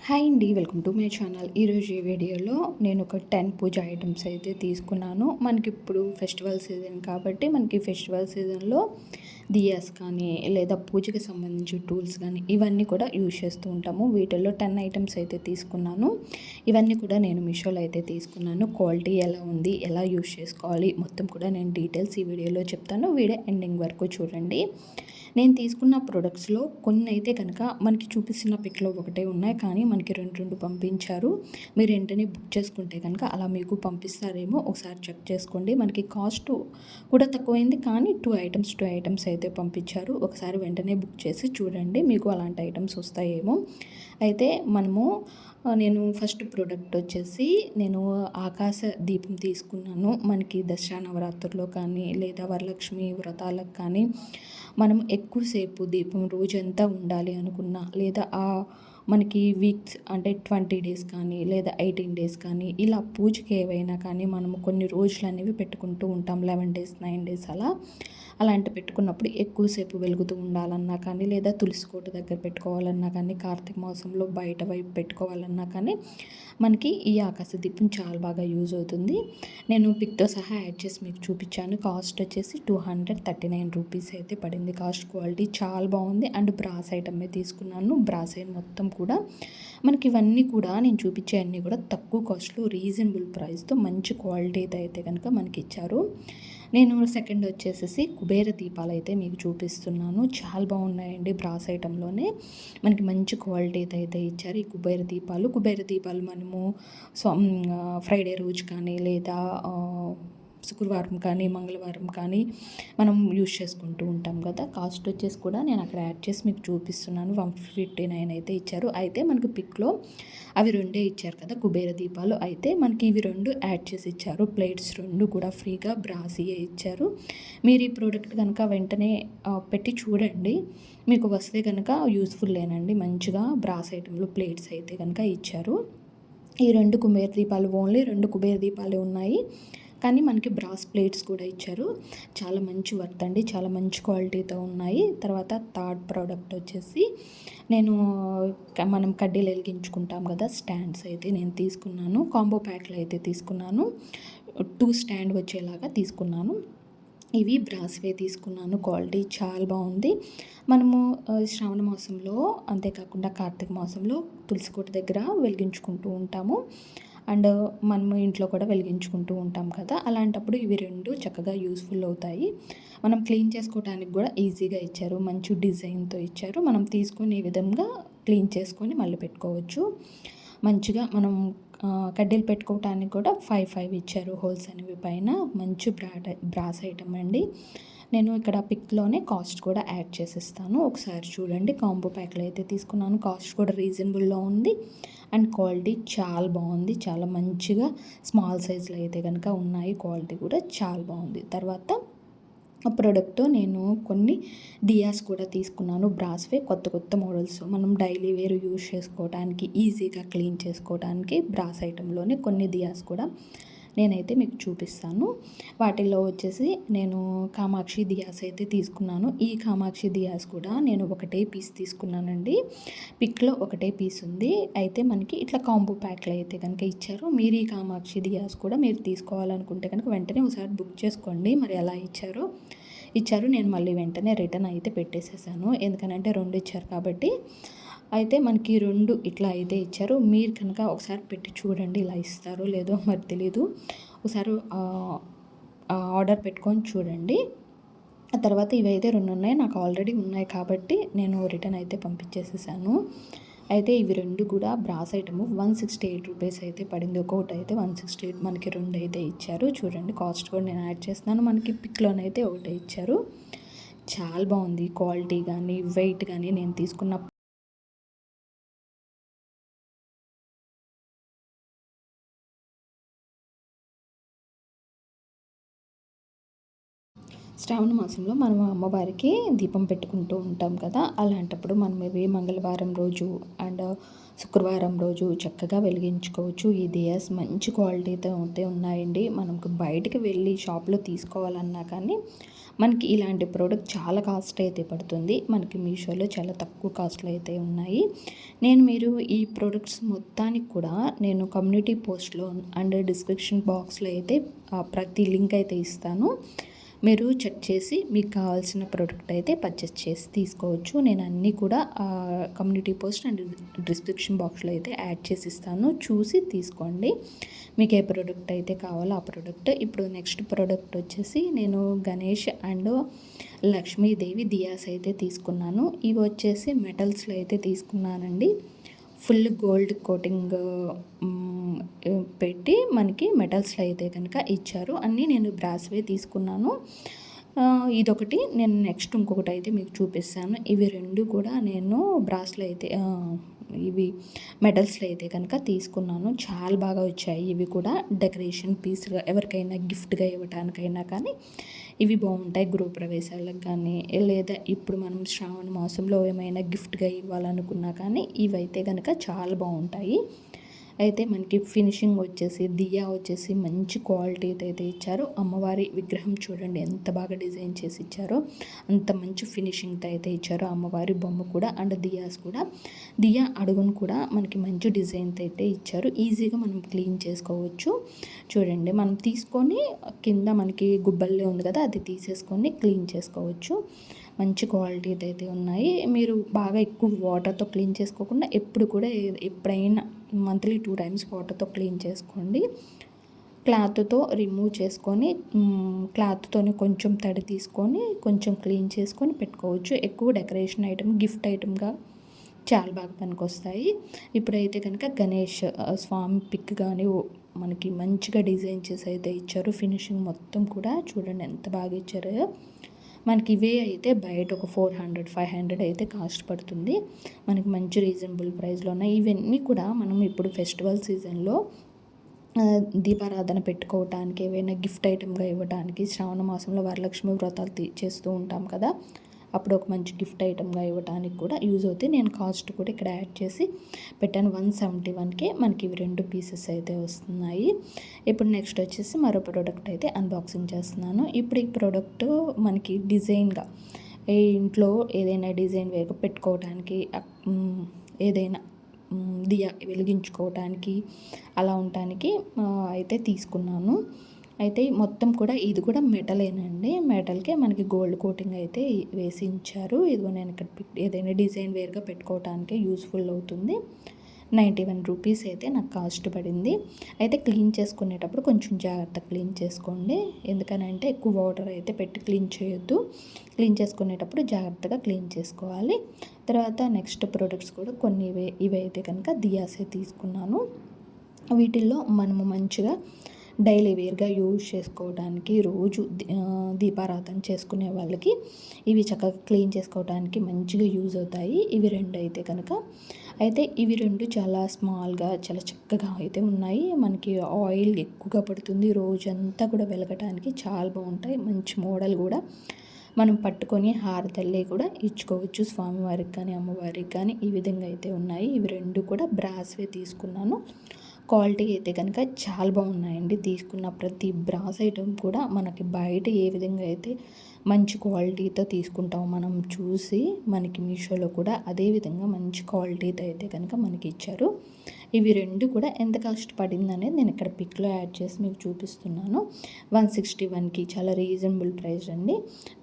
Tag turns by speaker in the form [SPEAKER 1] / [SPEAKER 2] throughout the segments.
[SPEAKER 1] Hi అండి, welcome to my channel. ఈరోజు ఈ వీడియోలో నేను ఒక 10 పూజ ఐటమ్స్ అయితే తీసుకున్నాను. మనకి ఇప్పుడు ఫెస్టివల్ సీజన్ కాబట్టి మనకి ఫెస్టివల్ సీజన్లో దియాస్ కానీ లేదా పూజకి సంబంధించి టూల్స్ కానీ ఇవన్నీ కూడా యూజ్ చేస్తూ ఉంటాము. వీటిల్లో 10 ఐటమ్స్ అయితే తీసుకున్నాను. ఇవన్నీ కూడా నేను మీషోలో అయితే తీసుకున్నాను. క్వాలిటీ ఎలా ఉంది, ఎలా యూజ్ చేసుకోవాలి మొత్తం కూడా నేను డీటెయిల్స్ ఈ వీడియోలో చెప్తాను. వీడియో ఎండింగ్ వరకు చూడండి. నేను తీసుకున్న ప్రొడక్ట్స్లో కొన్ని అయితే కనుక మనకి చూపిస్తున్న పిక్లో ఒకటే ఉన్నాయి, కానీ మనకి రెండు పంపించారు. మీరు వెంటనే బుక్ చేసుకుంటే కనుక అలా మీకు పంపిస్తారేమో, ఒకసారి చెక్ చేసుకోండి. మనకి కాస్ట్ కూడా తక్కువైంది, కానీ టూ ఐటమ్స్ అయితే పంపించారు. ఒకసారి వెంటనే బుక్ చేసి చూడండి, మీకు అలాంటి ఐటమ్స్ వస్తాయేమో. అయితే నేను ఫస్ట్ ప్రోడక్ట్ వచ్చేసి నేను ఆకాశ దీపం తీసుకున్నాను. మనకి దసరా నవరాత్రుల్లో కానీ లేదా వరలక్ష్మి వ్రతాలకు కానీ మనం ఎక్కువసేపు దీపం రోజంతా ఉండాలి అనుకున్నా, లేదా మనకి వీక్స్ అంటే 20 డేస్ కానీ లేదా 18 డేస్ కానీ ఇలా పూజకి ఏవైనా కానీ మనము కొన్ని రోజులు అనేవి పెట్టుకుంటూ ఉంటాం. 11 డేస్ 9 డేస్ అలాంటి పెట్టుకున్నప్పుడు ఎక్కువసేపు వెలుగుతూ ఉండాలన్నా కానీ, లేదా తులసి కోట దగ్గర పెట్టుకోవాలన్నా కానీ, కార్తీక మాసంలో బయట వైపు పెట్టుకోవాలన్నా కానీ మనకి ఈ ఆకాశ దీపం చాలా బాగా యూజ్ అవుతుంది. నేను పిక్తో సహా యాడ్ చేసి మీకు చూపించాను. కాస్ట్ వచ్చేసి 239 రూపీస్ అయితే పడింది. కాస్ట్ క్వాలిటీ చాలా బాగుంది. అండ్ బ్రాస్ ఐటమే తీసుకున్నాను. బ్రాస్ ఐటమ్ మొత్తం కూడా మనకి ఇవన్నీ కూడా నేను చూపించే అన్నీ కూడా తక్కువ కాస్ట్లో రీజనబుల్ ప్రైస్తో మంచి క్వాలిటీ అయితే కనుక మనకి ఇచ్చారు. నేను సెకండ్ వచ్చేసి కుబేర దీపాలు అయితే మీకు చూపిస్తున్నాను. చాలా బాగున్నాయండి. బ్రాస్ ఐటంలోనే మనకి మంచి క్వాలిటీ అయితే ఇచ్చారు ఈ కుబేర దీపాలు మనము ఫ్రైడే రోజు కానీ లేదా శుక్రవారం కానీ మంగళవారం కానీ మనం యూజ్ చేసుకుంటూ ఉంటాం కదా. కాస్ట్ వచ్చేసి కూడా నేను అక్కడ యాడ్ చేసి మీకు చూపిస్తున్నాను. 159 అయితే ఇచ్చారు. అయితే మనకు పిక్లో అవి రెండే ఇచ్చారు కదా కుబేర దీపాలు. అయితే మనకి ఇవి రెండు యాడ్ చేసి ఇచ్చారు. ప్లేట్స్ రెండు కూడా ఫ్రీగా బ్రాసియే ఇచ్చారు. మీరు ఈ ప్రోడక్ట్ కనుక వెంటనే పెట్టి చూడండి, మీకు వస్తే కనుక యూస్ఫుల్లేనండి. మంచిగా బ్రాస్ ఐటెంలో ప్లేట్స్ అయితే కనుక ఇచ్చారు. ఈ రెండు కుబేర దీపాలు ఓన్లీ 2 కుబేర దీపాలే ఉన్నాయి, కానీ మనకి బ్రాస్ ప్లేట్స్ కూడా ఇచ్చారు. చాలా మంచి వర్త్ అండి, చాలా మంచి క్వాలిటీతో ఉన్నాయి. తర్వాత థర్డ్ ప్రోడక్ట్ వచ్చేసి మనం కడ్డీలు వెలిగించుకుంటాం కదా, స్టాండ్స్ అయితే నేను తీసుకున్నాను. కాంబో ప్యాక్లో అయితే తీసుకున్నాను. 2 స్టాండ్ వచ్చేలాగా తీసుకున్నాను. ఇవి బ్రాస్వే తీసుకున్నాను. క్వాలిటీ చాలా బాగుంది. మనము శ్రావణ మాసంలో అంతేకాకుండా కార్తీక మాసంలో తులసి కోట దగ్గర వెలిగించుకుంటూ ఉంటాము. అండ్ మనము ఇంట్లో కూడా వెలిగించుకుంటూ ఉంటాం కదా. అలాంటప్పుడు ఇవి రెండు చక్కగా యూస్ఫుల్ అవుతాయి. మనం క్లీన్ చేసుకోవడానికి కూడా ఈజీగా ఇచ్చారు. మంచి డిజైన్తో ఇచ్చారు. మనం తీసుకునే విధంగా క్లీన్ చేసుకొని మళ్ళీ పెట్టుకోవచ్చు. మంచిగా మనం కడ్డీలు పెట్టుకోవటానికి కూడా 5 ఇచ్చారు హోల్స్ అనేవి పైన. మంచి బ్రాస్ ఐటమ్ అండి. నేను ఇక్కడ పిక్లోనే కాస్ట్ కూడా యాడ్ చేసిస్తాను, ఒకసారి చూడండి. కాంబో ప్యాక్లో అయితే తీసుకున్నాను. కాస్ట్ కూడా రీజనబుల్లో ఉంది అండ్ క్వాలిటీ చాలా బాగుంది. చాలా మంచిగా స్మాల్ సైజులో అయితే కనుక ఉన్నాయి. క్వాలిటీ కూడా చాలా బాగుంది. తర్వాత ఆ ప్రోడక్ట్ నేను కొన్ని దియాస్ కూడా తీసుకున్నాను. బ్రాస్వే కొత్త మోడల్స్ మనం డైలీ వేర్ యూజ్ చేసుకోవడానికి, ఈజీగా క్లీన్ చేసుకోవడానికి బ్రాస్ ఐటెంలోనే కొన్ని దియాస్ కూడా నేనైతే మీకు చూపిస్తాను. వాటిల్లో వచ్చేసి నేను కామాక్షి దియాస్ అయితే తీసుకున్నాను. ఈ కామాక్షి దియాస్ కూడా నేను ఒకటే పీస్ తీసుకున్నానండి. పిక్లో ఒకటే పీస్ ఉంది. అయితే మనకి ఇట్లా కాంబో ప్యాక్లు అయితే కనుక ఇచ్చారు. మీరు ఈ కామాక్షి దియాస్ కూడా మీరు తీసుకోవాలనుకుంటే కనుక వెంటనే ఒకసారి బుక్ చేసుకోండి. మరి ఎలా ఇచ్చారు నేను మళ్ళీ వెంటనే రిటర్న్ అయితే పెట్టేసేసాను, ఎందుకనంటే 2 ఇచ్చారు కాబట్టి. అయితే మనకి 2 ఇట్లా అయితే ఇచ్చారు. మీరు కనుక ఒకసారి పెట్టి చూడండి, ఇలా ఇస్తారో లేదో మరి తెలీదు. ఒకసారి ఆర్డర్ పెట్టుకొని చూడండి. ఆ తర్వాత ఇవైతే 2 ఉన్నాయి, నాకు ఆల్రెడీ ఉన్నాయి కాబట్టి నేను రిటర్న్ అయితే పంపించేసేసాను. అయితే ఇవి 2 కూడా బ్రాస్ ఐటము 168 రూపీస్ అయితే పడింది. ఒక్కొక్కటి అయితే 168, మనకి 2 అయితే ఇచ్చారు. చూడండి, కాస్ట్ కూడా నేను యాడ్ చేస్తున్నాను. మనకి పిక్లోనైతే ఒకటే ఇచ్చారు. చాలా బాగుంది క్వాలిటీ కానీ వెయిట్ కానీ. నేను తీసుకున్న శ్రావణ మాసంలో మనం అమ్మవారికి దీపం పెట్టుకుంటూ ఉంటాం కదా. అలాంటప్పుడు మనం ఇవి మంగళవారం రోజు అండ్ శుక్రవారం రోజు చక్కగా వెలిగించుకోవచ్చు. ఈ దియాస్ మంచి క్వాలిటీతో అయితే ఉన్నాయండి. మనకు బయటికి వెళ్ళి షాప్లో తీసుకోవాలన్నా కానీ మనకి ఇలాంటి ప్రోడక్ట్ చాలా కాస్ట్ అయితే పడుతుంది. మనకి మీషోలో చాలా తక్కువ కాస్ట్లో అయితే ఉన్నాయి. మీరు ఈ ప్రోడక్ట్స్ మొత్తానికి కూడా నేను కమ్యూనిటీ పోస్ట్లో అండ్ డిస్క్రిప్షన్ బాక్స్లో అయితే ప్రతి లింక్ అయితే ఇస్తాను. మీరు చెక్ చేసి మీకు కావాల్సిన ప్రోడక్ట్ అయితే పర్చేస్ చేసి తీసుకోవచ్చు. నేను అన్నీ కూడా కమ్యూనిటీ పోస్ట్ అండ్ డిస్క్రిప్షన్ బాక్స్లో అయితే యాడ్ చేసి ఇస్తాను. చూసి తీసుకోండి. మీకు ఏ ప్రోడక్ట్ అయితే కావాలో ఆ ప్రోడక్ట్. ఇప్పుడు నెక్స్ట్ ప్రోడక్ట్ వచ్చేసి నేను గణేష్ అండ్ లక్ష్మీదేవి దియాస్ అయితే తీసుకున్నాను. ఇవి వచ్చేసి మెటల్స్లో అయితే తీసుకున్నానండి. ఫుల్ గోల్డ్ కోటింగ్ పెట్టి మనకి మెటల్స్లో అయితే కనుక ఇచ్చారు. అన్నీ నేను బ్రాస్వే తీసుకున్నాను. ఇదొకటి నేను నెక్స్ట్ ఇంకొకటి అయితే మీకు చూపిస్తాను. ఇవి రెండు కూడా నేను బ్రాస్లో అయితే ఇవి మెటల్స్లో అయితే కనుక తీసుకున్నాను. చాలా బాగా వచ్చాయి. ఇవి కూడా డెకరేషన్ పీస్గా ఎవరికైనా గిఫ్ట్గా ఇవ్వడానికైనా కానీ ఇవి బాగుంటాయి. గృహప్రవేశాలకు కానీ లేదా ఇప్పుడు మనం శ్రావణ మాసంలో ఏమైనా గిఫ్ట్గా ఇవ్వాలనుకున్నా కానీ ఇవైతే కనుక చాలా బాగుంటాయి. అయితే మనకి ఫినిషింగ్ వచ్చేసి దియా వచ్చేసి మంచి క్వాలిటీతో అయితే ఇచ్చారు. అమ్మవారి విగ్రహం చూడండి ఎంత బాగా డిజైన్ చేసి ఇచ్చారో, అంత మంచి ఫినిషింగ్తో అయితే ఇచ్చారు. అమ్మవారి బొమ్మ కూడా అండ్ దియాస్ కూడా, దియా అడుగును కూడా మనకి మంచి డిజైన్తో అయితే ఇచ్చారు. ఈజీగా మనం క్లీన్ చేసుకోవచ్చు. చూడండి మనం తీసుకొని కింద మనకి గుబ్బల్లే ఉంది కదా, అది తీసేసుకొని క్లీన్ చేసుకోవచ్చు. మంచి క్వాలిటీతో అయితే ఉన్నాయి. మీరు బాగా ఎక్కువ వాటర్తో క్లీన్ చేసుకోకుండా ఎప్పుడైనా మంత్లీ 2 times వాటర్తో క్లీన్ చేసుకోండి. క్లాత్తో రిమూవ్ చేసుకొని క్లాత్తోని కొంచెం తడి తీసుకొని కొంచెం క్లీన్ చేసుకొని పెట్టుకోవచ్చు. ఎక్కువ డెకరేషన్ ఐటమ్, గిఫ్ట్ ఐటమ్గా చాలా బాగా పనికొస్తాయి. ఇప్పుడైతే కనుక గణేష్ స్వామి పిక్ కానీ మనకి మంచిగా డిజైన్ చేసి అయితే ఇచ్చారు. ఫినిషింగ్ మొత్తం కూడా చూడండి ఎంత బాగా ఇచ్చారో. మనకి ఇవే అయితే బయట ఒక 400-500 అయితే కాస్ట్ పడుతుంది. మనకి మంచి రీజనబుల్ ప్రైస్లో ఉన్నాయి. ఇవన్నీ కూడా మనం ఇప్పుడు ఫెస్టివల్ సీజన్లో దీపారాధన పెట్టుకోవటానికి, ఏవైనా గిఫ్ట్ ఐటమ్గా ఇవ్వడానికి, శ్రావణ మాసంలో వరలక్ష్మి వ్రతాలు చేస్తూ ఉంటాం కదా, అప్పుడు ఒక మంచి గిఫ్ట్ ఐటమ్గా ఇవ్వడానికి కూడా యూజ్ అవుతాయి. నేను కాస్ట్ కూడా ఇక్కడ యాడ్ చేసి పెట్టాను. 171కే మనకి ఇవి 2 పీసెస్ అయితే వస్తున్నాయి. ఇప్పుడు నెక్స్ట్ వచ్చేసి మరో ప్రోడక్ట్ అయితే అన్బాక్సింగ్ చేస్తున్నాను. ఇప్పుడు ఈ ప్రోడక్ట్ మనకి డిజైన్గా ఇంట్లో ఏదైనా డిజైన్ వేగ పెట్టుకోవడానికి, ఏదైనా దియా వెలిగించుకోవటానికి అలా ఉండటానికి అయితే తీసుకున్నాను. అయితే మొత్తం కూడా ఇది కూడా మెటలేనండి. మెటల్కే మనకి గోల్డ్ కోటింగ్ అయితే వేసి ఉంచారు. ఇదిగో నేను ఇక్కడ ఏదైనా డిజైన్ వేర్గా పెట్టుకోవటానికి యూస్ఫుల్ అవుతుంది. 91 రూపీస్ అయితే నాకు కాస్ట్ పడింది. అయితే క్లీన్ చేసుకునేటప్పుడు కొంచెం జాగ్రత్త క్లీన్ చేసుకోండి. ఎందుకనంటే ఎక్కువ వాటర్ అయితే పెట్టి క్లీన్ చేయొద్దు. క్లీన్ చేసుకునేటప్పుడు జాగ్రత్తగా క్లీన్ చేసుకోవాలి. తర్వాత నెక్స్ట్ ప్రోడక్ట్స్ కూడా కొన్ని ఇవైతే కనుక దియాసే తీసుకున్నాను. వీటిల్లో మనము మంచిగా డైలీ వేర్గా యూజ్ చేసుకోవడానికి, రోజు దీపారాధన చేసుకునే వాళ్ళకి ఇవి చక్కగా క్లీన్ చేసుకోవడానికి మంచిగా యూజ్ అవుతాయి. ఇవి 2 అయితే కనుక, అయితే ఇవి 2 చాలా స్మాల్గా చాలా చక్కగా అయితే ఉన్నాయి. మనకి ఆయిల్ ఎక్కువగా పడుతుంది, రోజంతా కూడా వెలగటానికి చాలా బాగుంటాయి. మంచి మోడల్ కూడా మనం పట్టుకొని హారతల్లి కూడా ఇచ్చుకోవచ్చు. స్వామివారికి కానీ అమ్మవారికి కానీ ఈ విధంగా అయితే ఉన్నాయి. ఇవి 2 కూడా బ్రాస్వే తీసుకున్నాను. క్వాలిటీ అయితే కనుక చాలా బాగున్నాయండి. తీసుకున్న ప్రతి బ్రాస్ ఐటమ్ కూడా మనకి బయట ఏ విధంగా అయితే మంచి క్వాలిటీతో తీసుకుంటాం మనం చూసి, మనకి మీషోలో కూడా అదే విధంగా మంచి క్వాలిటీతో అయితే కనుక మనకి ఇచ్చారు. ఇవి 2 కూడా ఎంత కాస్ట్ పడింది అనేది నేను ఇక్కడ పిక్లో యాడ్ చేసి మీకు చూపిస్తున్నాను. 161కి చాలా రీజనబుల్ ప్రైస్ అండి.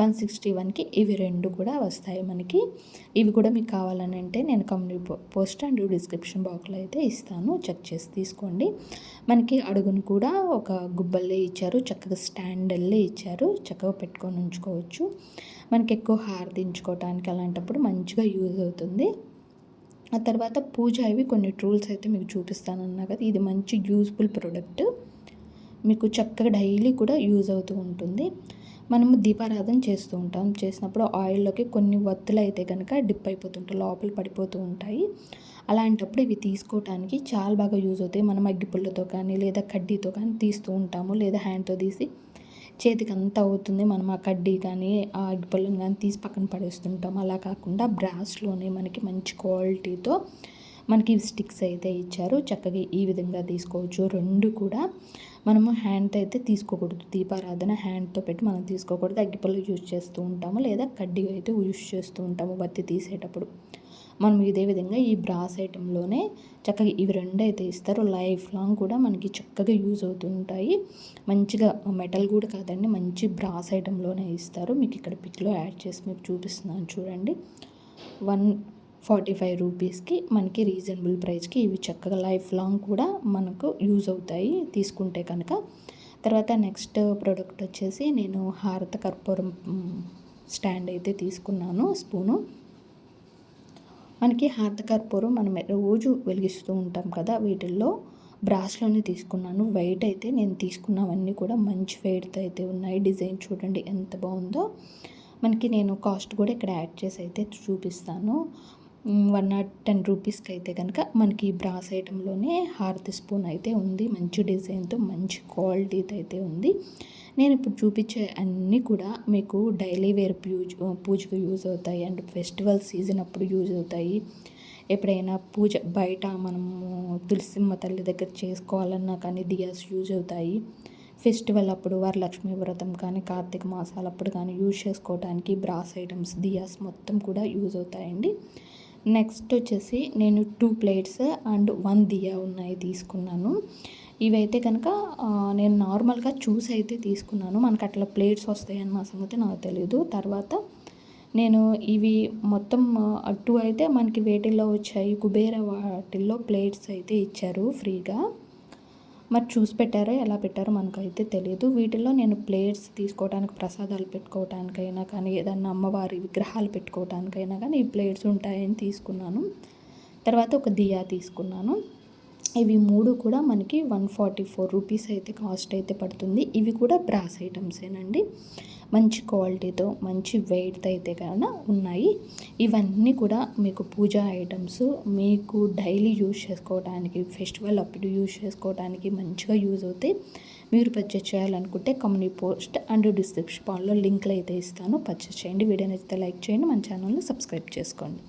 [SPEAKER 1] 161కి ఇవి 2 కూడా వస్తాయి మనకి. ఇవి కూడా మీకు కావాలని అంటే నేను కమ్యూనిటీ పోస్ట్ అండ్ డిస్క్రిప్షన్ బాక్స్లో అయితే ఇస్తాను, చెక్ చేసి తీసుకోండి. మనకి అడుగును కూడా ఒక గుబ్బల్లే ఇచ్చారు, చక్కగా స్టాండల్లే ఇచ్చారు, చక్కగా పెట్టుకొని ఉంచుకోవచ్చు. మనకి ఎక్కువ హారతించుకోవటానికి అలాంటప్పుడు మంచిగా యూజ్ అవుతుంది. ఆ తర్వాత పూజ ఇవి కొన్ని టూల్స్ అయితే మీకు చూపిస్తానన్నా కదా, ఇది మంచి యూజ్ఫుల్ ప్రోడక్ట్. మీకు చక్కగా డైలీ కూడా యూజ్ అవుతూ ఉంటుంది. మనము దీపారాధన చేస్తూ ఉంటాం, చేసినప్పుడు ఆయిల్లోకి కొన్ని వత్తులు అయితే కనుక డిప్ అయిపోతుంటాయి, లోపల పడిపోతూ ఉంటాయి. అలాంటప్పుడు ఇవి తీసుకోవటానికి చాలా బాగా యూజ్ అవుతాయి. మనం అగ్గిపుల్లతో కానీ లేదా కడ్డీతో కానీ తీస్తూ ఉంటాము, లేదా హ్యాండ్తో తీసి చేతికి అంతా అవుతుంది. మనం ఆ కడ్డీ కానీ ఆ అగ్గిపుల్లను కానీ తీసి పక్కన పడేస్తుంటాం. అలా కాకుండా బ్రాస్లోనే మనకి మంచి క్వాలిటీతో మనకి స్టిక్స్ అయితే ఇచ్చారు. చక్కగా ఈ విధంగా తీసుకోవచ్చు. 2 కూడా మనము హ్యాండ్తో అయితే తీసుకోకూడదు. దీపారాధన హ్యాండ్తో పెట్టి మనం తీసుకోకూడదు. అగ్గిపుల్ల యూజ్ చేస్తూ ఉంటాము, లేదా కడ్డీ అయితే యూజ్ చేస్తూ ఉంటాము బత్తి తీసేటప్పుడు. మనం ఇదే విధంగా ఈ బ్రాస్ ఐటెంలోనే చక్కగా ఇవి 2 అయితే ఇస్తారు. లైఫ్ లాంగ్ కూడా మనకి చక్కగా యూజ్ అవుతుంటాయి. మంచిగా మెటల్ కూడా కాదండి, మంచి బ్రాస్ ఐటెంలోనే ఇస్తారు. మీకు ఇక్కడ పిక్లో యాడ్ చేసి మీకు చూపిస్తున్నాను చూడండి. 145 రూపీస్కి మనకి రీజనబుల్ ప్రైస్కి ఇవి చక్కగా లైఫ్ లాంగ్ కూడా మనకు యూజ్ అవుతాయి తీసుకుంటే కనుక. తర్వాత నెక్స్ట్ ప్రోడక్ట్ వచ్చేసి నేను హారత కర్పూరం స్టాండ్ అయితే తీసుకున్నాను, స్పూను. మనకి హారత కర్పూరం మనం రోజు వెలిగిస్తూ ఉంటాం కదా, వీటిల్లో బ్రాస్లోనే తీసుకున్నాను. వెయిట్ అయితే నేను తీసుకున్నవన్నీ కూడా మంచి వెయిట్తో అయితే ఉన్నాయి. డిజైన్ చూడండి ఎంత బాగుందో. మనకి నేను కాస్ట్ కూడా ఇక్కడ యాడ్ చేసి అయితే చూపిస్తాను. 110 రూపీస్కి అయితే కనుక మనకి బ్రాస్ ఐటెంలోనే హారతి స్పూన్ అయితే ఉంది. మంచి డిజైన్తో మంచి క్వాలిటీతో అయితే ఉంది. నేను ఇప్పుడు చూపించే అన్నీ కూడా మీకు డైలీ వేర్ పూజకు యూజ్ అవుతాయి, అండ్ ఫెస్టివల్ సీజన్ అప్పుడు యూజ్ అవుతాయి. ఎప్పుడైనా పూజ బయట మనము తులసిమ్మ తల్లి దగ్గర చేసుకోవాలన్నా కానీ దియాస్ యూజ్ అవుతాయి. ఫెస్టివల్ అప్పుడు వరలక్ష్మి వ్రతం కానీ కార్తీక మాసాలప్పుడు కానీ యూజ్ చేసుకోవడానికి బ్రాస్ ఐటమ్స్ దియాస్ మొత్తం కూడా యూజ్ అవుతాయండి. నెక్స్ట్ వచ్చేసి నేను 2 ప్లేట్స్ అండ్ 1 దియా ఉన్నాయి తీసుకున్నాను. ఇవైతే కనుక నేను నార్మల్గా చూసి అయితే తీసుకున్నాను. మనకు అట్లా ప్లేట్స్ వస్తాయన్న సంగతి నాకు తెలీదు. తర్వాత నేను ఇవి మొత్తం 2 అయితే మనకి వేటిల్లో వచ్చాయి, కుబేర వాటిల్లో ప్లేట్స్ అయితే ఇచ్చారు ఫ్రీగా. మరి చూసి పెట్టారో ఎలా పెట్టారో మనకైతే తెలియదు. వీటిల్లో నేను ప్లేట్స్ తీసుకోవడానికి, ప్రసాదాలు పెట్టుకోవటానికైనా కానీ, ఏదన్నా అమ్మవారి విగ్రహాలు పెట్టుకోవటానికైనా కానీ ఈ ప్లేట్స్ ఉంటాయని తీసుకున్నాను. తర్వాత ఒక దియా తీసుకున్నాను. ఇవి 3 కూడా మనకి 144 రూపీస్ అయితే కాస్ట్ అయితే పడుతుంది. ఇవి కూడా బ్రాస్ ఐటమ్సేనండి. మంచి క్వాలిటీతో మంచి వెయిట్తో అయితే కన్నా ఉన్నాయి. ఇవన్నీ కూడా మీకు పూజా ఐటమ్స్, మీకు డైలీ యూజ్ చేసుకోవడానికి, ఫెస్టివల్ అప్పుడు యూజ్ చేసుకోవడానికి మంచిగా యూజ్ అవుతాయి. మీరు పర్చేస్ చేయాలనుకుంటే కమ్యూనిటీ పోస్ట్ అండ్ డిస్క్రిప్షన్లో లింక్లు అయితే ఇస్తాను, పర్చేస్ చేయండి. వీడియో నచ్చితే లైక్ చేయండి, మన ఛానల్ని సబ్స్క్రైబ్ చేసుకోండి.